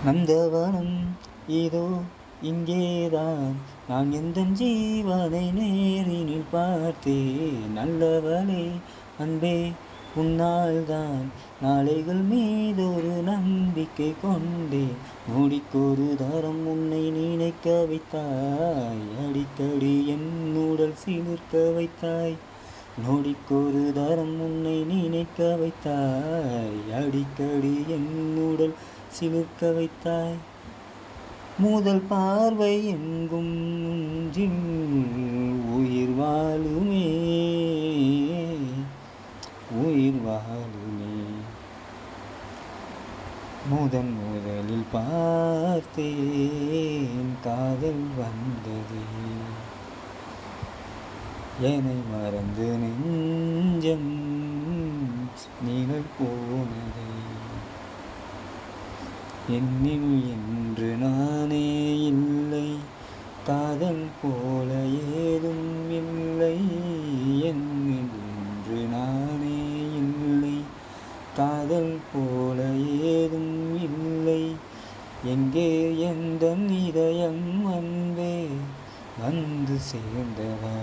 நந்தவனம் இதோ இங்கேதான், நான் எந்தன் ஜீவனை நேரினில் பார்த்தேன். நல்லவளே அன்பே, உன்னால்தான் நாளைகள் மீதொரு நம்பிக்கை கொண்டேன். நொடிக்கொரு தரம் உன்னை நினைக்க வைத்தாய், அடிக்கடி என் உடல் சிலிர்க்க வைத்தாய். நொடிக்கொரு தரம் உன்னை நினைக்க வைத்தாய், அடிக்கடி என் உடல் சிலிர்க்க வைத்தாய். முதல் பார்வை எங்கும் நெஞ்சில் உயிர் வாழுமே, உயிர் வாழுமே. முதலில் பார்த்தேன், காதல் வந்ததே. என்னை மறந்து நெஞ்சம் நிழல் போனதே. என்னில் என்று நானே இல்லை, காதல் போல ஏதும் இல்லை. என்னில் என்று நானே இல்லை, காதல் போல ஏதும் இல்லை. எங்கே எந்தன் இதயம் அன்பே வந்து சேர்ந்தவா.